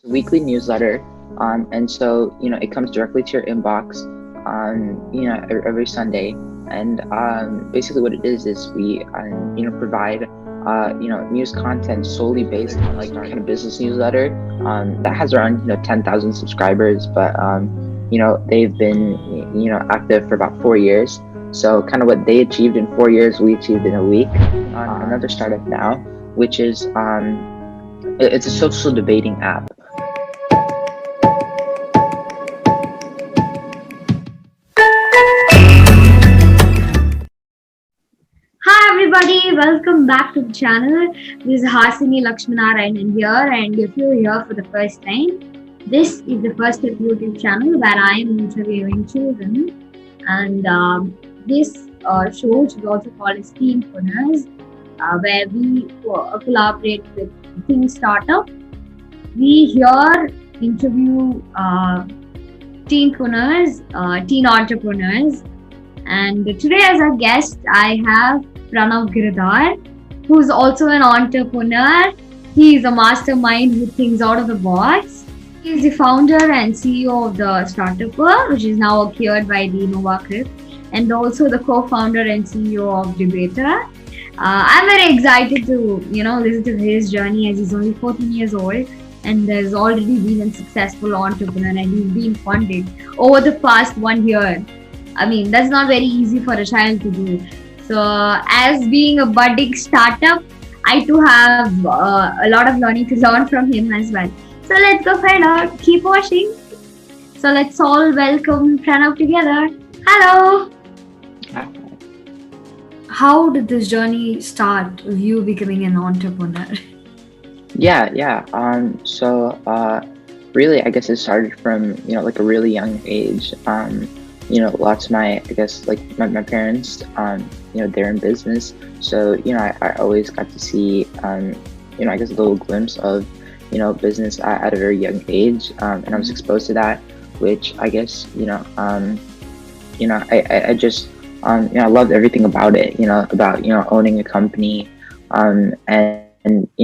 weekly newsletter. And so, it comes directly to your inbox, every Sunday. And basically, what it is we, provide, news content solely based on like kind of business newsletter that has around, 10,000 subscribers, but, they've been, active for about 4 years. So, kind of what they achieved in 4 years, we achieved in a week. Another startup now, which is it's a social debating app. Hi everybody, welcome back to the channel. This is Hasini Lakshmanarayanan here, and if you're here for the first time, this is the First Step YouTube channel where I am interviewing children, and this show is also called as Teenpreneurs, where we collaborate with Teen Startup. We here interview teenpreneurs, teen entrepreneurs, and today as a guest I have Pranav Gridhar, who's also an entrepreneur. He is a mastermind who thinks out of the box. He is the founder and CEO of the Stratupper, which is now acquired by the Nova, and also the co-founder and CEO of Debater. I'm very excited to listen to his journey, as he's only 14 years old and has already been a successful entrepreneur, and he's been funded over the past 1 year. I mean, that's not very easy for a child to do. So, as being a budding startup, I too have a lot of learning to learn from him as well. So, let's go find out. Keep watching. So, let's all welcome Pranav together. Hello. How did this journey start of you becoming an entrepreneur? Yeah. Really, I guess it started from, like a really young age. Lots of my parents, they're in business. So, I always got to see, a little glimpse of, business at a very young age. And I was exposed to that, which I guess, I just, I loved everything about it, about, owning a company, and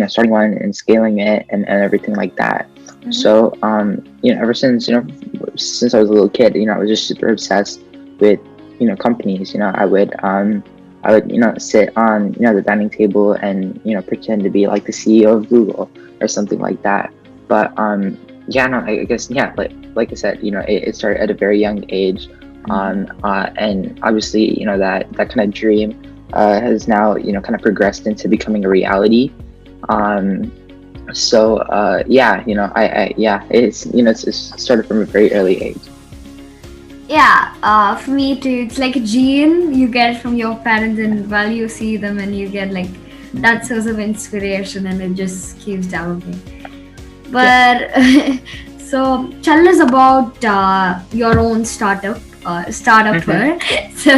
starting one and scaling it and everything like that. Mm-hmm. So, ever since I was a little kid, I was just super obsessed with, companies. I would sit on, the dining table and, pretend to be like the CEO of Google or something like that. But, I guess, like I said, it started at a very young age. And obviously, that kind of dream, has now, kind of progressed into becoming a reality. It's started from a very early age. Yeah, for me too, it's like a gene you get from your parents, and while you see them and you get like that source of inspiration, and it just keeps developing. But so tell us about your own startup, Stratupper. Mm-hmm. So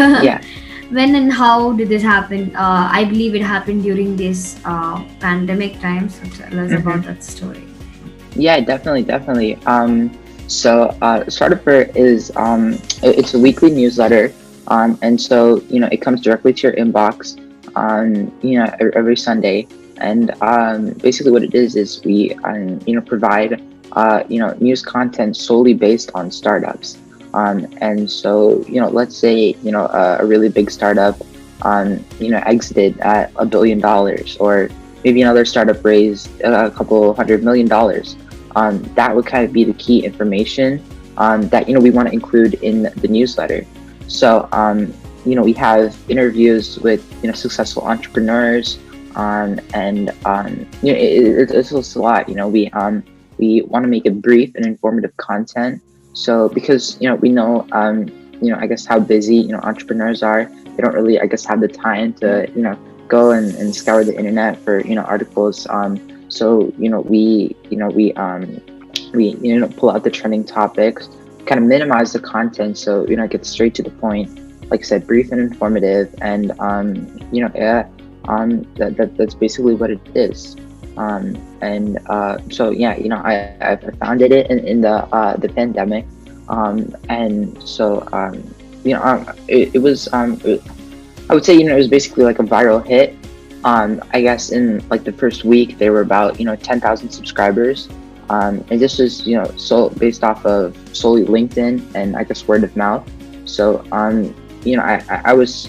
when and how did this happen? I believe it happened during this pandemic time. So tell us about that story. Yeah, definitely. So Stratupper is it's a weekly newsletter, and so it comes directly to your inbox, every Sunday. And basically, what it is we provide news content solely based on startups. And so, let's say, a really big startup, exited at $1 billion, or maybe another startup raised a couple $100 million. That would kind of be the key information, that, we want to include in the newsletter. So, we have interviews with, successful entrepreneurs, it's a lot, we want to make it brief and informative content. So because, we know, I guess how busy, entrepreneurs are, they don't really, I guess, have the time to, go and scour the internet for, articles. So, we pull out the trending topics, kind of minimize the content. So, get straight to the point, like I said, brief and informative. And, that's basically what it is. I founded it in the pandemic, and so it was I would say it was basically like a viral hit. I guess in like the first week there were about 10,000 subscribers, And this was, so based off of solely LinkedIn and I guess word of mouth. So, I was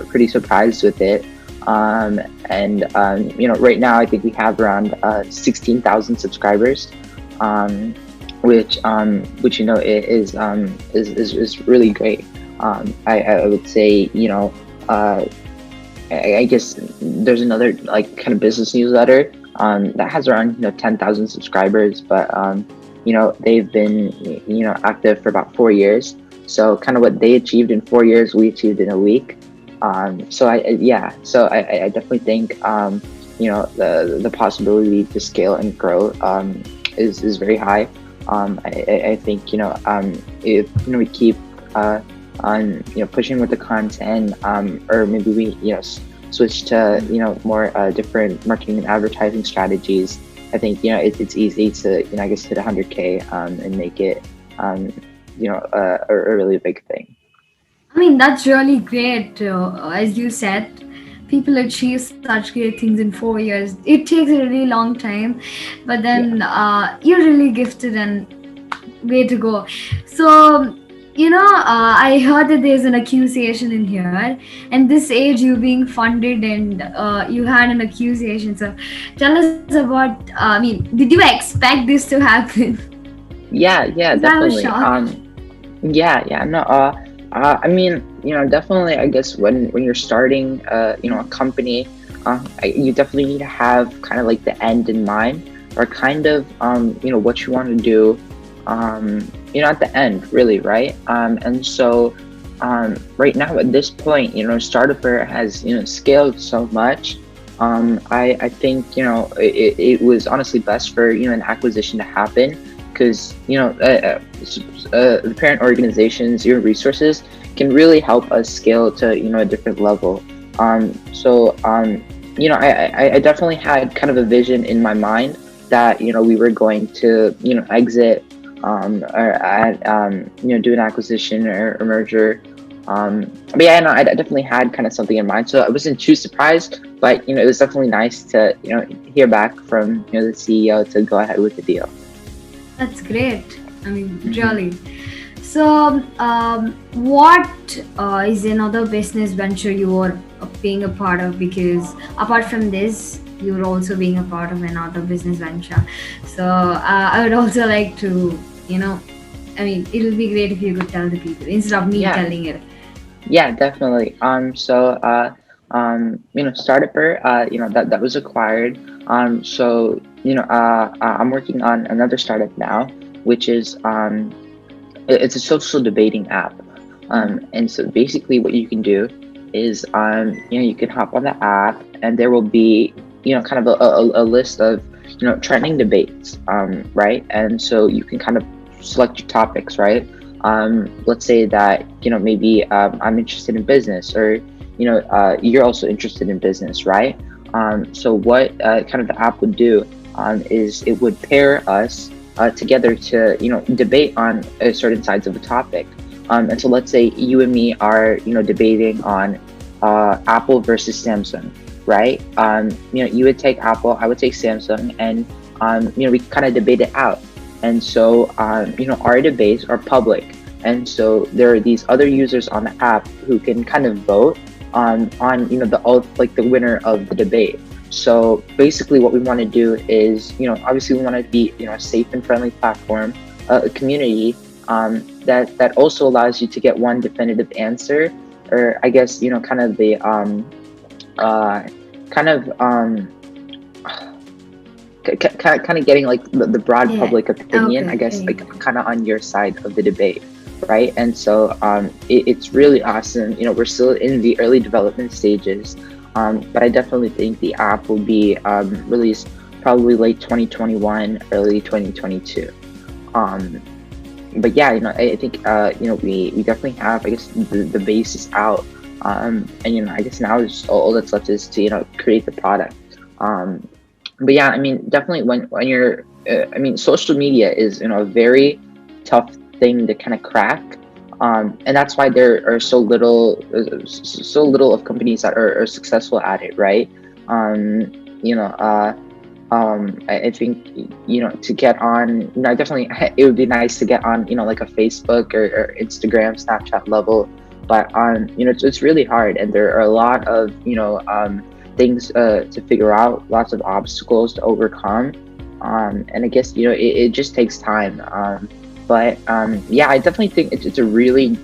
pretty surprised with it. And right now I think we have around 16,000 subscribers, um, which is really great. I would say, uh, I guess there's another like kind of business newsletter that has around 10,000 subscribers, but they've been active for about 4 years. So kind of what they achieved in 4 years, we achieved in a week. So I definitely think the possibility to scale and grow is very high. I think if we keep on pushing with the content, or maybe we switch to more different marketing and advertising strategies. I think it's easy to I guess hit 100K and make it a really big thing. I mean, that's really great. As you said, people achieve such great things in 4 years. It takes a really long time, but Yeah. then you're really gifted and way to go. So, I heard that there's an accusation in here, and this age you being funded and you had an accusation. So, tell us about. I mean, did you expect this to happen? Yeah, Because I was definitely. shocked. Yeah, no. I mean, definitely. I guess when you're starting, a company, you definitely need to have kind of like the end in mind, or kind of, what you want to do, at the end, really, right? And so, right now at this point, Stratupper has, scaled so much. I think, it was honestly best for, an acquisition to happen, because the parent organizations, your resources can really help us scale to a different level. I definitely had kind of a vision in my mind that we were going to exit, or do an acquisition or a merger. But yeah, no, I definitely had kind of something in mind, so I wasn't too surprised. But it was definitely nice to hear back from the CEO to go ahead with the deal. That's great. I mean, Hmm. really. So, what is another business venture you are being a part of? Because apart from this, you're also being a part of another business venture. So, I would also like to, you know, I mean, it'll be great if you could tell the people instead of me Yeah, telling it. yeah, definitely. Stratupper, that was acquired. I'm working on another startup now, which is it's a social debating app. And so basically, what you can do is, you can hop on the app, and there will be, kind of a list of, trending debates, right? And so you can kind of select your topics, right? Let's say that, maybe I'm interested in business, or, you're also interested in business, right? So what kind of the app would do is it would pair us together to debate on certain sides of a topic. And so let's say you and me are debating on Apple versus Samsung, right? You would take Apple, I would take Samsung, and we kind of debate it out. And so our debates are public, and so there are these other users on the app who can kind of vote on the winner of the debate. So basically, what we want to do is, obviously, we want to be, a safe and friendly platform, a community that also allows you to get one definitive answer, or I guess, kind of the uh, kind of kind of getting like the broad Yeah. public opinion, I Okay. guess, like kind of on your side of the debate, right? And so it's really awesome. We're still in the early development stages, but I definitely think the app will be released probably late 2021, early 2022. Um, but yeah, I think we definitely have, I guess, the base is out, and I guess now is all that's left is to create the product. Um, but yeah, I mean, definitely when you're, I mean, social media is a very tough thing to kind of crack, and that's why there are so little of companies that are successful at it, right? Um, you know, uh, I think to get on, definitely it would be nice to get on, like a Facebook or Instagram, Snapchat level, but on, it's really hard, and there are a lot of things to figure out, lots of obstacles to overcome, and I guess it just takes time. But yeah, I definitely think it's a really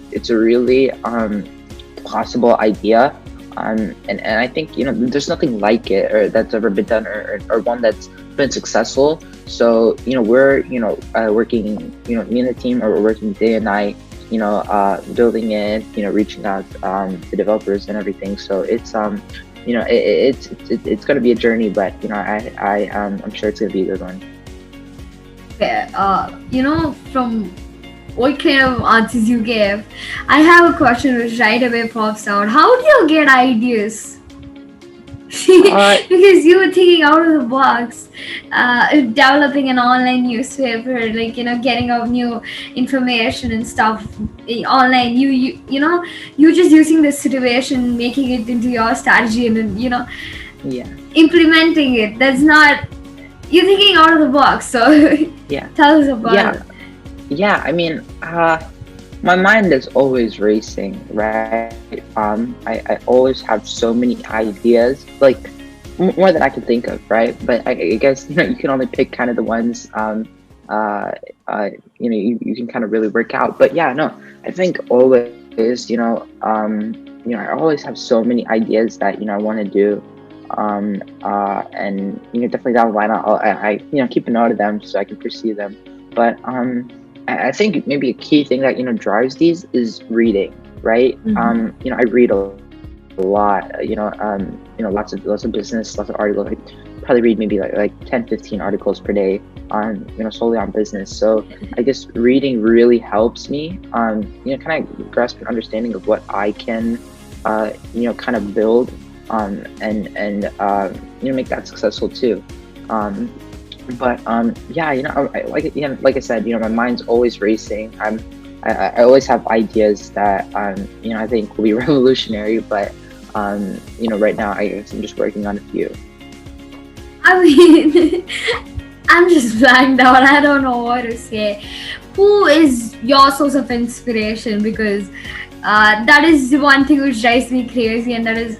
possible idea. And I think there's nothing like it or that's ever been done, or one that's been successful. So we're working, me and the team are working day and night, building it, reaching out to developers and everything. So it's it's going to be a journey, but I'm sure it's going to be a good one. Okay, from what kind of answers you gave, I have a question which right away pops out. How do you get ideas? Uh, Because you were thinking out of the box, developing an online newspaper, like getting out new information and stuff online. You just using this situation, making it into your strategy, and then yeah, implementing it. That's not you're thinking out of the box. So yeah, tell us about yeah, it. yeah. I mean, my mind is always racing, right? I always have so many ideas, like more than I can think of, right? But I guess you can only pick kind of the ones uh, you can kind of really work out. But yeah, no, I think always, I always have so many ideas that I want to do. And definitely down the line, I keep a note of them so I can pursue them. But I think maybe a key thing that drives these is reading, right? Mm-hmm. I read a lot, lots of business, lots of articles. I probably read maybe like 10, 15 articles per day on solely on business. So I guess reading really helps me kind of grasp an understanding of what I can kind of build and make that successful too. But yeah, like I said, my mind's always racing. I always have ideas that I think will be revolutionary, but right now I guess I'm just working on a few. I mean, I'm just blanked out. I don't know what to say. Who is your source of inspiration? Because that is the one thing which drives me crazy, and that is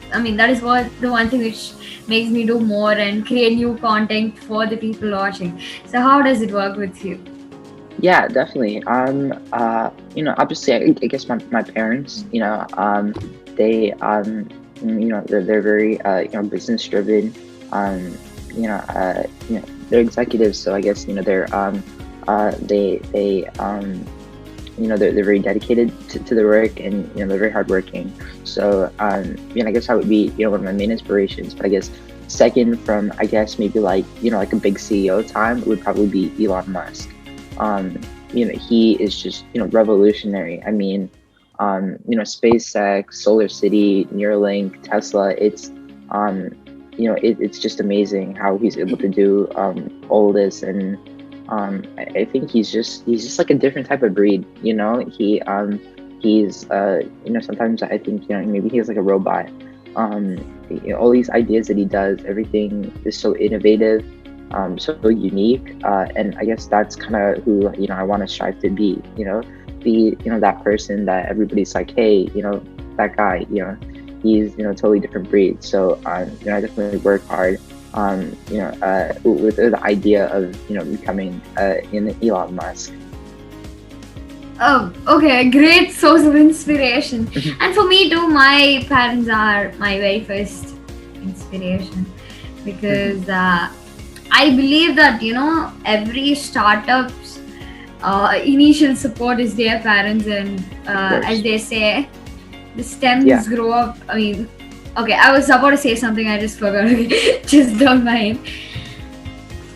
what the one thing which makes me do more and create new content for the people watching. So, how does it work with you? Yeah, definitely. Obviously, I guess my parents, they, they're very, business driven. Um, they're executives, so I guess, they're very dedicated to their work, and they're very hardworking. So, I guess I would be, one of my main inspirations. But I guess second from, I guess maybe like a big CEO time would probably be Elon Musk. um, he is just, revolutionary. I mean, SpaceX, Solar City, Neuralink, Tesla, it's just amazing how he's able to do all this. And I think he's just like a different type of breed. He's sometimes I think maybe he's like a robot. All these ideas that he does, everything is so innovative, so unique, and I guess that's kind of who I want to strive to be. Be that person that everybody's like, hey, that guy, he's totally different breed. So I definitely work hard, with the idea of becoming an Elon Musk. Oh, okay, great source of inspiration. And for me too, my parents are my very first inspiration because I believe that every startup's initial support is their parents, and as they say, the stems Yeah. grow up. I mean, okay, I was about to say something, I just forgot. Just don't mind.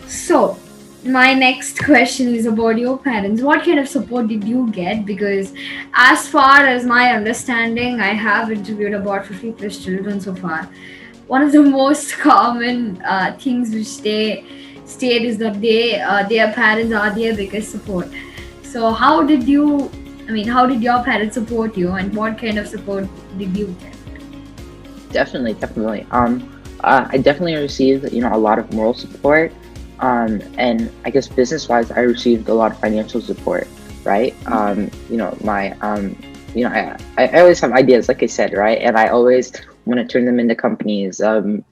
So, my next question is about your parents. What kind of support did you get? Because, as far as my understanding, I have interviewed about 50 plus children so far. One of the most common things which they state is that their parents are their biggest support. So, how did your parents support you, and what kind of support did you get? Definitely, definitely. I definitely received, a lot of moral support. And I guess business wise, I received a lot of financial support, right? My, I always have ideas, like I said, right? And I always want to turn them into companies, and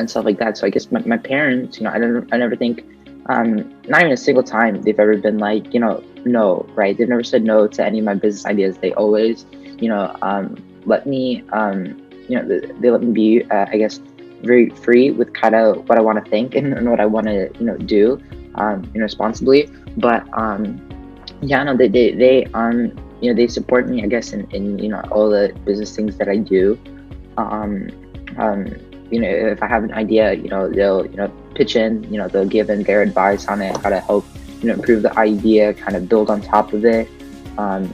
stuff like that. So I guess my parents, I never think, not even a single time they've ever been like, no, right? They've never said no to any of my business ideas. They always, let me, they let me be, I guess, very free with kind of what I want to think and what I want to, do, responsibly. But yeah, no, they support me, I guess, in all the business things that I do. Um, um, if I have an idea, they'll, pitch in, they'll give in their advice on it, how to help, improve the idea, kind of build on top of it. Um,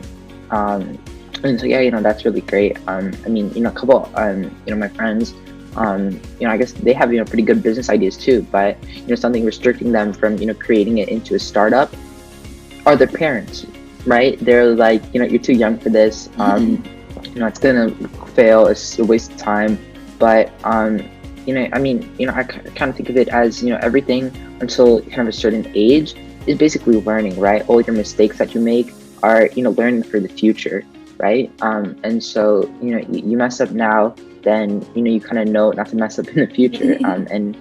um, and so yeah, that's really great. I mean, a couple, my friends, I guess they have, pretty good business ideas too, but something restricting them from, creating it into a startup are their parents, right? They're like, you're too young for this. It's gonna fail. It's a waste of time. But I mean, I kind of think of it as, everything until kind of a certain age is basically learning, right? All your mistakes that you make are, learning for the future, right? And so, you mess up now, then you kind of know not to mess up in the future. And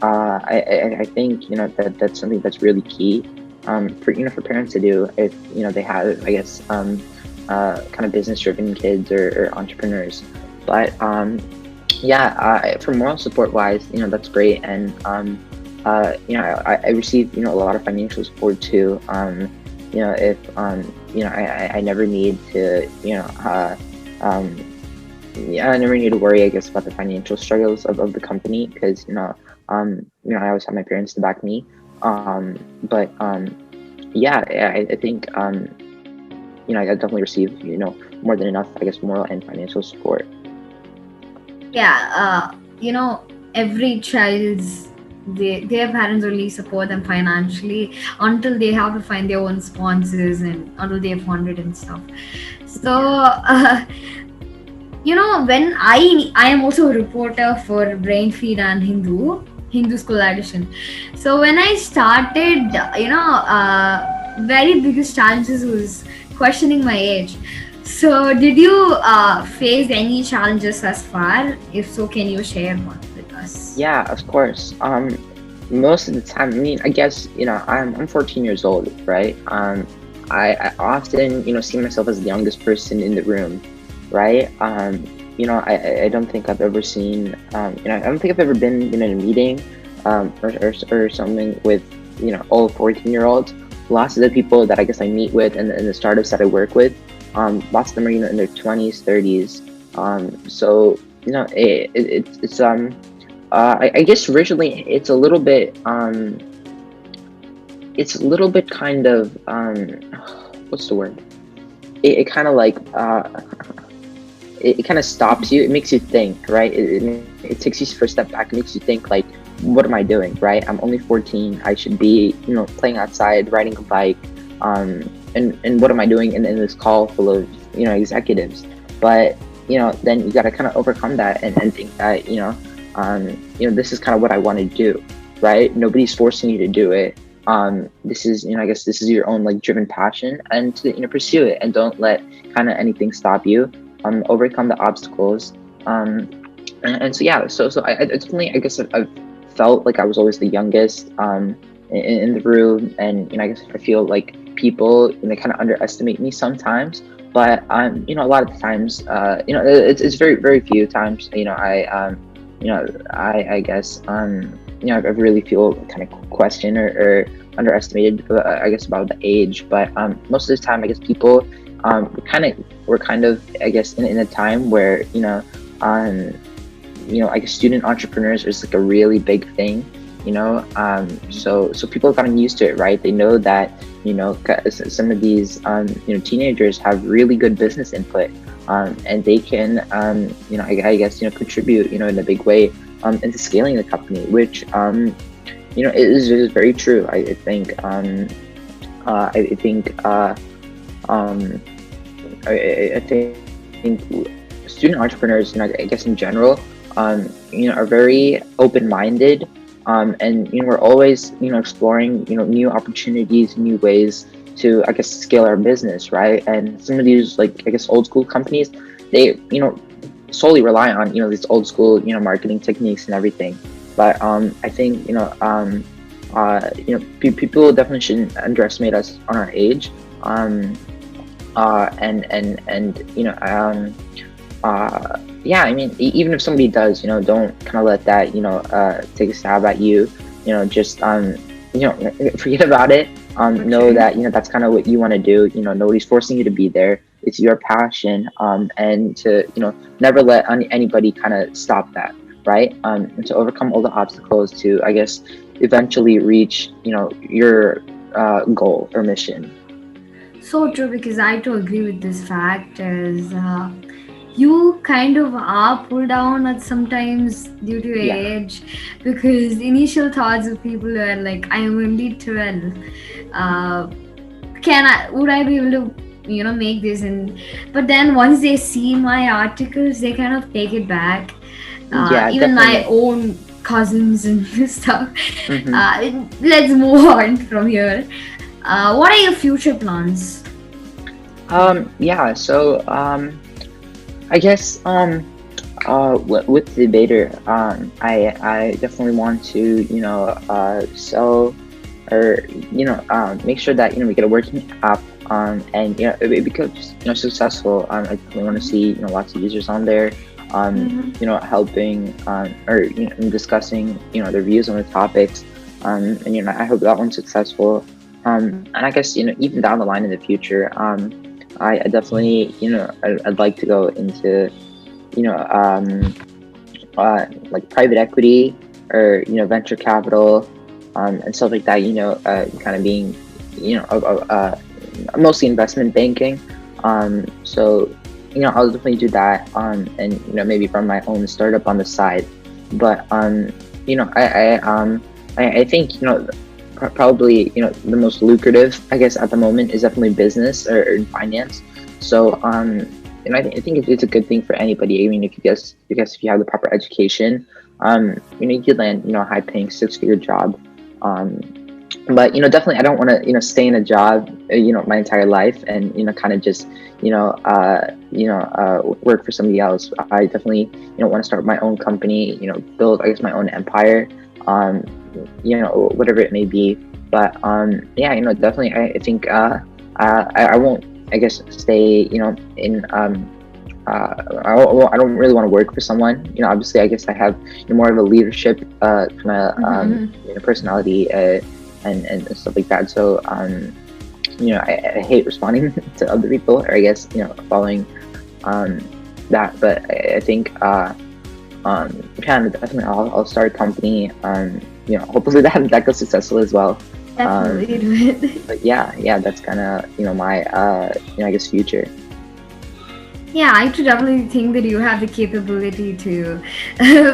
I think that's something that's really key, for parents to do if they have, I guess, kind of business driven kids or entrepreneurs. But yeah, for moral support wise, that's great. And I receive a lot of financial support too. If I never need to, yeah, I never need to worry, I guess, about the financial struggles of the company, because I always have my parents to back me. But yeah, I think I definitely receive more than enough, I guess, moral and financial support. Yeah, every child's their parents only support them financially until they have to find their own sponsors and until they're funded and stuff. So when I am also a reporter for Brainfeed and Hindu School Edition. So when I started, very biggest challenges was questioning my age. So did you face any challenges thus far? If so, can you share one with us? Yeah, of course. Most of the time, I mean, I guess I'm 14 years old, right? I often see myself as the youngest person in the room, right? I don't think I've ever seen, I don't think I've ever been in a meeting, or something with all 14-year-olds. Lots of the people that I guess I meet with and the startups that I work with, lots of them are in their 20s, 30s. So it's I guess originally it's a little bit kind of what's the word? It kind of like it kind of stops you. It makes you think, right? It takes you for a step back. It makes you think like, what am I doing, right? I'm only 14. I should be playing outside, riding a bike, and what am I doing in this call full of executives? But then you got to kind of overcome that and think that this is kind of what I want to do, right? Nobody's forcing you to do it. This is I guess this is your own like driven passion, and to pursue it, and don't let kind of anything stop you. Overcome the obstacles. And so yeah, so I definitely, I guess, I've felt like I was always the youngest in the room, and I guess I feel like people they kind of underestimate me sometimes. But a lot of the times, it's very very few times I guess I really feel kind of questioned or underestimated, I guess, about the age. But most of the time, I guess people we're kind of I guess in a time where I guess student entrepreneurs is like a really big thing, so people have gotten used to it, right? They know that some of these teenagers have really good business input, and they can I guess contribute in a big way into scaling the company, which is very true. I think I think student entrepreneurs, I guess in general, are very open-minded, and we're always exploring new opportunities, new ways to I guess scale our business, right? And some of these like I guess old school companies, they solely rely on these old school marketing techniques and everything. But I think people definitely shouldn't underestimate us on our age. And yeah, I mean, even if somebody does, don't kind of let that take a stab at you. Just forget about it. Know Okay. that that's kind of what you want to do. Nobody's forcing you to be there. It's your passion. And to never let anybody kind of stop that, right? And to overcome all the obstacles to I guess eventually reach your goal or mission. So true, because I too agree with this fact is you kind of are pulled down at sometimes due to Yeah. age, because initial thoughts of people are like, I am only 12. Uh, would I be able to make this? And but then once they see my articles, they kind of take it back. Yeah, Even my definitely. own cousins and stuff. Hmm. Let's move on from here. What are your future plans? Yeah, so I guess with the debater, I definitely want to sell or make sure that we get a working app, and it becomes successful. I definitely want to see lots of users on there, Mhm. helping or discussing their views on the topics, and I hope that one's successful. And I guess even down the line in the future, I definitely I'd like to go into you know um, like private equity or venture capital, and stuff like that. Kind of being mostly investment banking. So I'll definitely do that. And maybe run my own startup on the side. But I think probably the most lucrative I guess at the moment is definitely business or finance. So and I think it's a good thing for anybody. I mean, if you guess if you have the proper education, you could land a high paying 6-figure job. Um, but definitely I don't want to stay in a job my entire life and kind of just work for somebody else. I definitely want to start my own company, build I guess my own empire, um whatever it may be. But yeah, definitely I think I won't I guess stay in I don't really want to work for someone. Obviously, I guess I have more of a leadership kind of Mhm. personality, and stuff like that. So I hate responding to other people, or I guess following um, that. But I think kind of definitely I'll start a company. Hopefully that goes successful as well. Um, Definitely do it. but yeah, that's kind of my I guess future. Yeah, I too definitely think that you have the capability to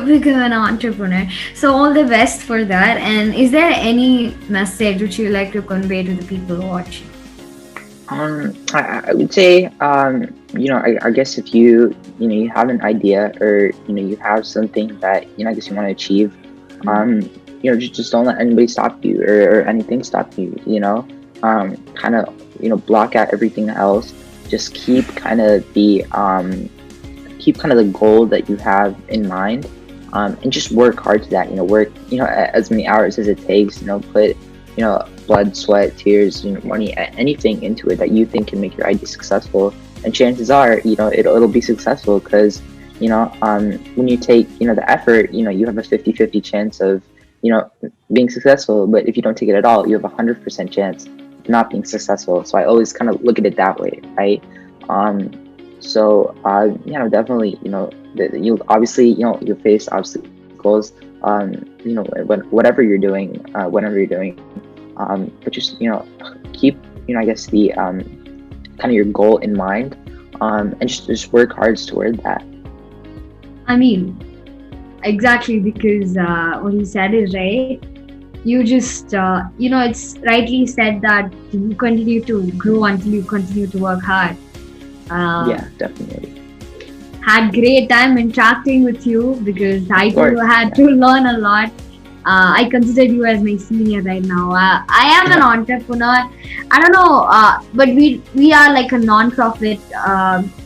become an entrepreneur. So all the best for that. And is there any message which you like to convey to the people watching? I would say, I guess if you have an idea or, you have something that, I guess you want to achieve, um, just don't let anybody stop you or anything stop you, kind of, block out everything else. Just keep kind of the goal that you have in mind, and just work hard to that. Work as many hours as it takes. Put blood, sweat, tears, money, anything into it that you think can make your idea successful. And chances are, it'll be successful because when you take the effort, you have a 50-50 chance of being successful. But if you don't take it at all, you have a 100% chance of not being successful. So I always kind of look at it that way, right? Um, so definitely, you'll obviously, you'll face obstacles, whatever you're doing, whenever you're doing, but just keep I guess the kind of your goal in mind, and just work hard toward that. I mean, exactly, because what you said is right. You just, it's rightly said that you continue to grow until you continue to work hard. Uh, Yeah, definitely. had great time interacting with you because I Of too course. had to learn a lot. I consider you as my senior right now. I am an entrepreneur. I don't know, but we are like a non-profit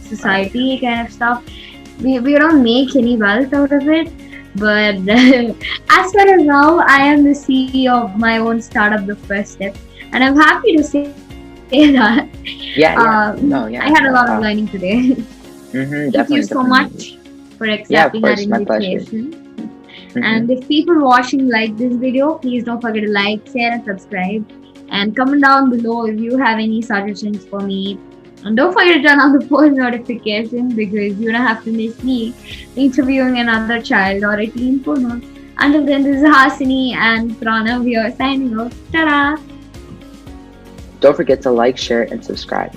society kind of stuff. We don't make any wealth out of it, but as far as now, I am the CEO of my own startup, The First Step, and I'm happy to say that. Yeah, yeah. I No, had a yeah. lot of No. learning today. Thank you Definitely, so much definitely. for Yeah, of accepting our course. My pleasure. invitation. Mm-hmm. And if people watching like this video, please don't forget to like, share, and subscribe. And comment down below if you have any suggestions for me. And don't forget to turn on the post notification because you don't have to miss me interviewing another child or a teen porno. Until then, this is Hasini and Pranav here signing off. Ta-da! Don't forget to like, share, and subscribe.